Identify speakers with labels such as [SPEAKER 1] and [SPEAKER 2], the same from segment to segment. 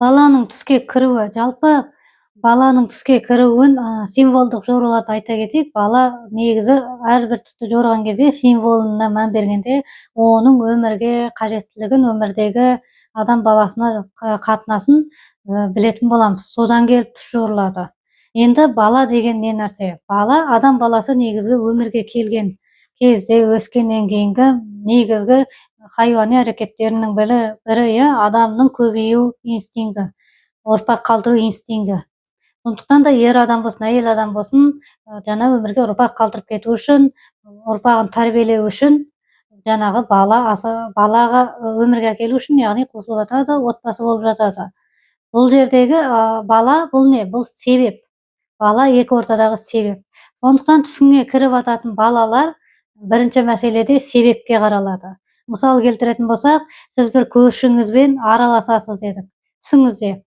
[SPEAKER 1] Баланың түске кіруі. Жалпы баланың түске кіруін символдық жораларды айта кетейік. Бала негізі әрбір түсті жорған кезде символына мән бергенде оның өмірге қажеттілігін, өмірдегі адам баласына қатынасын білетін боламыз. Содан келіп түс жорылады. Енді бала деген не нәрсе? Бала адам баласы негізгі өмірге келген кезде өскеннен кейінгі негізгі хайуани әрекеттерінің бірі адамның көбею инстинкті, ұрпақ қалдыру инстинкті. Сондықтан да ер адам болсын, әйел адам болсын, жаңа өмірге ұрпақ қалдырып кету үшін, ұрпағын тәрбиелеу үшін жаңағы балаға өмірге әкелу үшін, яғни қосылып жатады, отбасы болып жатады. Бұл жердегі бала бұл не? Бұл себеп. Бала екі ортадағы себеп. Сондықтан түсіңе кіріп ататын балалар бірінші мәселеде себепке қаралады. Мысал келтіретін болсақ, сіз бір көршіңізбен араласасыз дедік. Түсіңізде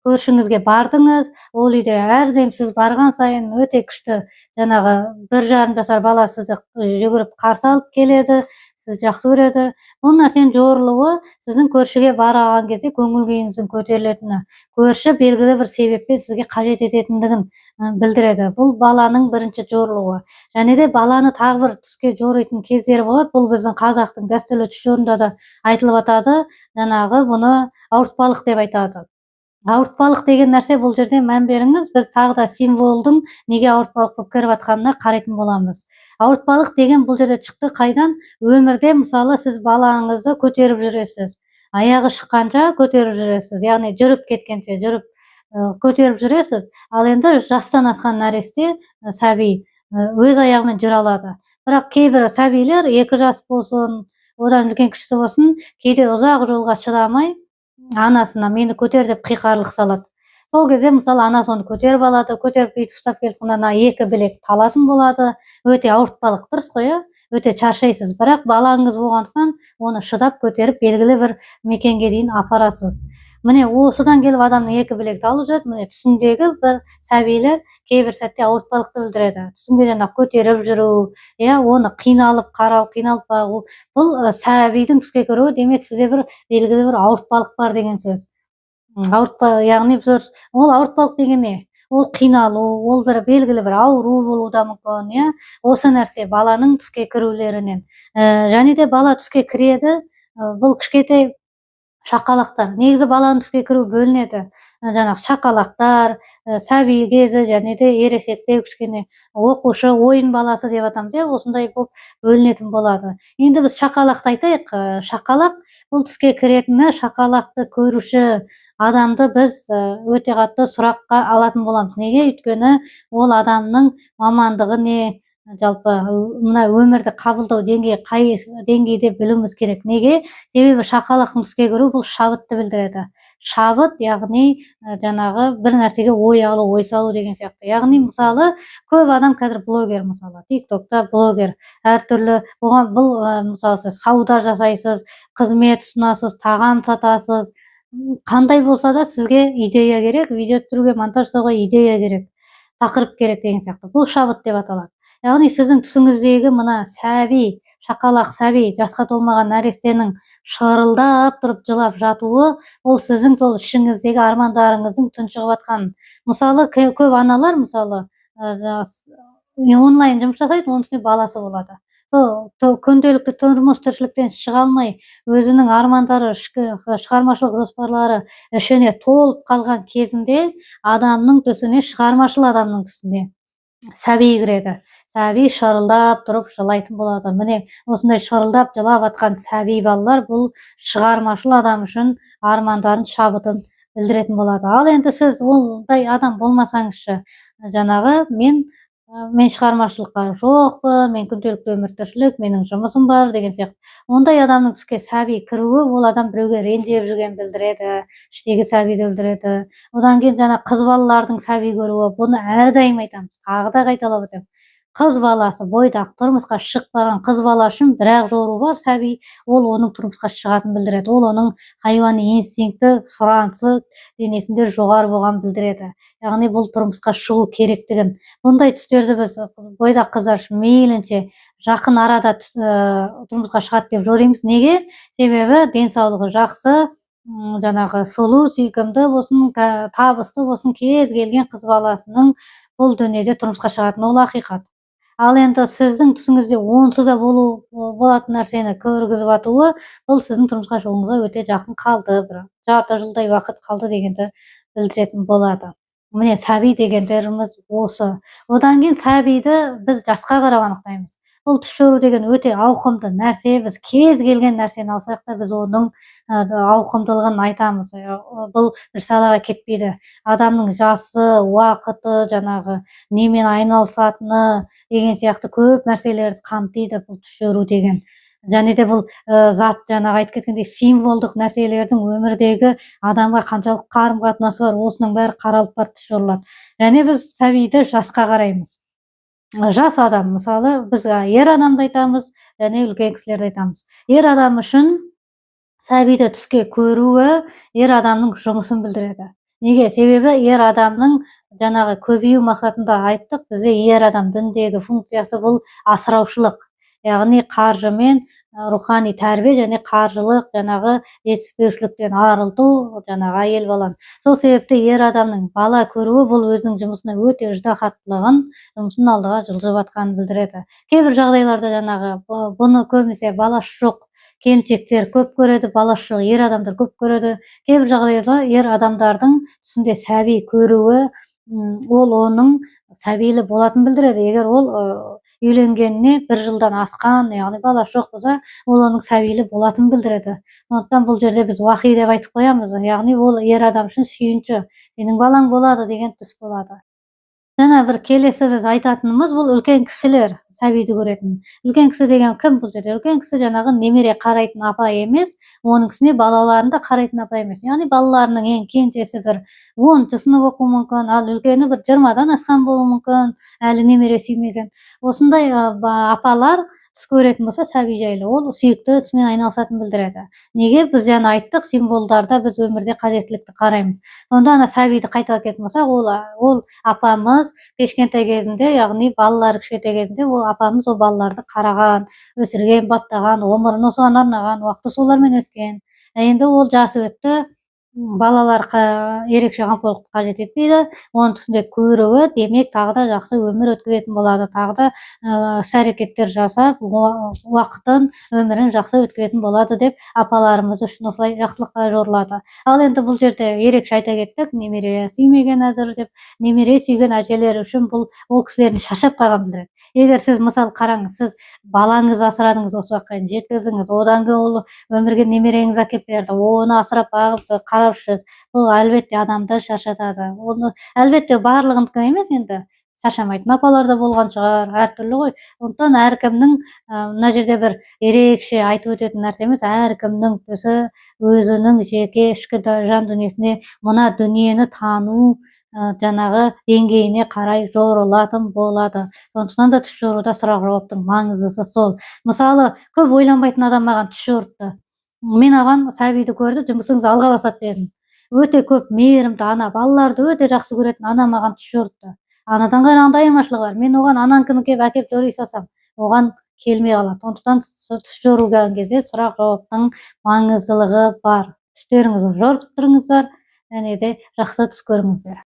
[SPEAKER 1] көршіңізге бардыңыз, ол үйде әрдайым сіз барған сайын өте күшті жаңағы 1,5 жасар бала сізді жүгіріп қарсы алып келеді, сіз жақсы көреді. Бұл нәрсенің жорылуы сіздің көршіге барған кезде көңіл күйіңіздің көтерілетіні, көрші белгілі бір себеппен сізге қажет ететіндігін білдіреді. Бұл баланың бірінші жорылуы. Және де баланы тағы бір түске жоритын кездері болады. Бұл біздің қазақтың дәстүрлі түс жорында да айтылып жатады. Жаңағы бұны ауыртпалық деп айтады. Ауыртпалық деген нәрсе бұл жерде мән беріңіз. Біз тағы да символдың неге ауыртпалық болып кіріп жатқанына қарайтын боламыз. Ауыртпалық деген бұл жерде шықты қайдан? Өмірде мысалы сіз балаңызды көтеріп жүресіз. Аяғы шыққанша көтеріп жүресіз. Яғни жүріп кеткенше жүріп көтеріп жүресіз. Ал енді жастан асқан нәресте, сәби өз аяғымен жүре алады. Бірақ кейбір сәбилер 2 жас болсын, одан үлкен кішісі болсын, кейде ұзақ жолға шыдамай анасына мені көтер деп қиқарлық салады. Сол кезде мысалы анасы оны көтеріп алады, көтеріп бүйтіп ұстап келгенде екі білек талатын болады. Өте ауыртпалық, дұрыс қой, өте шаршайсыз. Бірақ балаңыз болғандықтан оны шыдап көтеріп белгілі бір мекенге дейін апарасыз. Міне осыдан келіп адамның екі білек талып жүреді. Міне түсіңдегі бір сәбилер кейбір сәтте ауыртпалықты білдіреді. Түсіңде жаңағы көтеріп жүру, оны қиналып қарау, қиналып бағу. Бұл сәбидің түске кіруі, демек сізде бір белгілі бір ауыртпалық бар деген сөз. Яғни ол ауыртпалық деген не? Ол қиналу, ол бір белгілі бір ауру болуы да мүмкін, осы нәрсе баланың түске кірулерінен. Және де бала түске кіреді, бұл кішкентай шақалақтар. Негізі баланың түске кіру бөлінеді. Жаңағы шақалақтар, сәби кезі және де ересектеу кішкене оқушы, ойын баласы деп атамыз, осындай болып бөлінетін болады. Енді біз шақалақты айтайық. Шақалақ бұл түске кіретіні, шақалақты көруші адамды біз өте қатты сұраққа алатын боламыз. Неге? Өйткені ол адамның мамандығы не? Жалпы мына өмірді қабылдау деңгейі қай деңгейде білуіміз керек. Неге? Себебі шақалақтың түске кіруі бұл шабытты білдіреді. Шабыт, яғни жаңағы бір нәрсеге ой алу, ой салу деген сияқты. Яғни мысалы көп адам қазір блогер, мысалы TikTokта блогер, әртүрлі бұл мысалы сіз сауда жасайсыз, қызмет ұсынасыз, тағам сатасыз. Қандай болса да сізге идея керек, видео түсіруге, монтаж жасауға идея керек, тақырып керек деген сияқты. Бұл шабыт деп аталады. Яғни сіздің түсіңіздегі мына сәби, шақалақ сәби, жасқа толмаған нәрестенің шырылдап тұрып жылап жатуы, ол сіздің сол ішіңіздегі армандарыңыздың тұншығып жатқаны. Мысалы көп аналар мысалы онлайн жұмыс жасайды, оның үстіне баласы болады. Күнделікті тұрмыс тіршіліктен шыға алмай, өзінің армандары, шығармашылық жоспарлары ішіне толып қалған кезінде адамның түсіне, шығармашыл адамның түсіне сәби кіреді. Сәби шырылдап тұрып жылайтын болады. Міне осындай шырылдап жылап атқан сәби балалар бұл шығармашыл адам үшін армандарын, шабытын білдіретін болады. Ал енді сіз ондай адам болмасаңызшы, жаңағы мен шығармашылыққа жоқпын, мен күнделікті өмір тіршілік, менің жұмысым бар деген сияқты. Ондай адамның түске сәби кіруі, ол адам біреуге ренжіп жүргенін білдіреді, іштегі сәбиді білдіреді. Одан кейін жаңа қыз балалардың сәби көруі, бұны әрдайым айтамыз, тағы да қайталап өтемін. Қыз баласы, бойдақ, тұрмысқа шықпаған қыз бала үшін бірақ жору бар сәби, ол оның тұрмысқа шығатынын білдіреді. Ол оның хайуани инстинкті, сұранысы денесінде жоғары болғанын білдіреді. Яғни бұл тұрмысқа шығу керектігін. Бұндай түстерді біз бойдақ қыздар үшін мейлінше жақын арада тұрмысқа шығады деп жоримыз. Неге? Себебі денсаулығы жақсы, жанагы сулуу, сүйкүмдүү болсун, табыстуу болсун, кез келген кыз баласынын бул дүйнөдө турмушка чыгатыны бул акыйкат. Ал энди сиздин түсүңүздө онсуз да болот нерсени көргүзүп атуу бул сиздин турмушка чыгууңузга өтө жакын калды, бир жарты жылдай убакыт калды дегенди билдиретін болады. Міне сәби дегендерimiz осы. Одан кейін сәбиді біз жасқа қарап анықтаймыз. Бұл түс көру деген өте ауқымды нәрсе. Біз кез келген нәрсені алсақ та біз оның ауқымдылығын айтамыз. Бұл бір салаға кетпейді. Адамның жасы, уақыты, жаңағы немен айналысатыны деген сияқты көп нәрселерді қамтиды бұл түс көру деген. Және де бұл зат жаңағы айтып кеткендей символдық нәрселердің өмірдегі адамға қаншалық қарым қатынасы бар, осының бәрі қаралып барып түсіріледі. Және біз сәбиді жасқа қараймыз. Жас адам, мысалы, біз ер адамды айтамыз, және үлкен кісілерді айтамыз. Ер адам үшін сәбиді түске көруі ер адамның жұмысын білдіреді. Неге? Себебі ер адамның жаңағы көбею мақсатында айттық, бізде ер адам діндегі функциясы бұл асыраушылық. Яғни қаржымен рухани тәрбие және қаржылық жаңағы жетіспеушіліктен арылту жаңағы әйел баланы. Сол себепті ер адамның бала көруі бұл өзінің жұмысына өте ыждахаттылығын, жұмысын алдыға жылжып жатқанын білдіреді. Кейбір жағдайларда жаңағы бұны көбінесе баласы жоқ келіншектер көп көреді, баласы жоқ ер адамдар көп көреді. Кейбір жағдайда ер адамдардың түсінде сәби көруі ол оның сәбилі болатын білдіреді. Егер ол үйленгеніне 1 жылдан асқан, яғни баласы жоқ болса, ол оның сәбилі болатын білдіреді. Сондықтан бұл жерде біз уақи деп айтып қоямыз, яғни ол ер адам үшін сүйінші, сенің балаң болады деген түс болады. Жана бір келесі біз айтатынымыз бұл үлкен кісілер сәбиді көретін. Үлкен кісі деген кім бұл жерде? Үлкен кісі жаңағы немере қарайтын апа емес, оның кісіне балаларын да қарайтын апа емес. Яғни балаларының ең кенжесі бір 10 сынып оқу мүмкін, ал үлкені бір 20-дан асқан болуы мүмкін, әлі немере сүймеген. Осындай апалар түс көретін болса сәби жайлы, ол сүйікті ісімен айналысатын білдіреді. Неге? Біз жаңа айттық, символдарда біз өмірде қажеттілікті қараймыз. Сонда ана сәбиді қайтып әкелетін болсақ, ол апамыз кішкентай кезінде, яғни балалары кішкентай кезінде ол апамыз ол балаларды қараған, өсірген, баптаған, ғұмырын осыған арнаған, уақыты солармен өткен. Енді ол жасы өтті, балалар ерекше қамқорлықты қажет етпейді, оның түсінде көруі демек тағы да жақсы өмір өткізетін болады, тағы да іс-әрекеттер жасап уақытын, өмірін жақсы өткізетін болады деп апаларымыз үшін осылай жақсылыққа жорылады. Ал енді бұл жерде ерекше айта кеттік, немере сүймеген әзір деп, немере сүйген әжелер үшін бұл ол кісілерді шаршап қалған білдіреді. Егер сіз мысалы қараңыз, сіз балаңызды асырадыңыз, осы уақытқа дейін жеткіздіңіз, одан кейін ол өмірге немереңіз әкеп берді, оны асырап бағып қарап жүрсіз, бұл әлбетте адамды шаршатады. Оны әлбетте барлығындікін емес, енді шаршамайтын апалар да болған шығар, әртүрлі ғой. Сондықтан әркімнің мына жерде бір ерекше айтып өтетін нәрсе емес, әркімнің түсі өзінің жеке ішкі жан дүниесіне мына дүниені тану жаңағы деңгейіне қарай жорылатын болады. Сондықтан да түс жоруда сұрақ жауаптың маңыздысы сол. Мысалы, көп ойланбайтын адам маған түс жорытты. Мен аған сәбиді көрді, жұмысыңыз алға басады дедім. Өте көп мейірімді ана, балаларды өте жақсы көретін ана маған түс жорытты. Анадан қарағанда айырмашылығы бар. Мен оған ананікін келіп әкеп жори салсам, оған келмей қалады. Сондықтан түс жорылған кезде сұрақ жауаптың маңыздылығы бар. Түстеріңізді жортып тұрыңыздар, және де жақсы түс көріңіздер.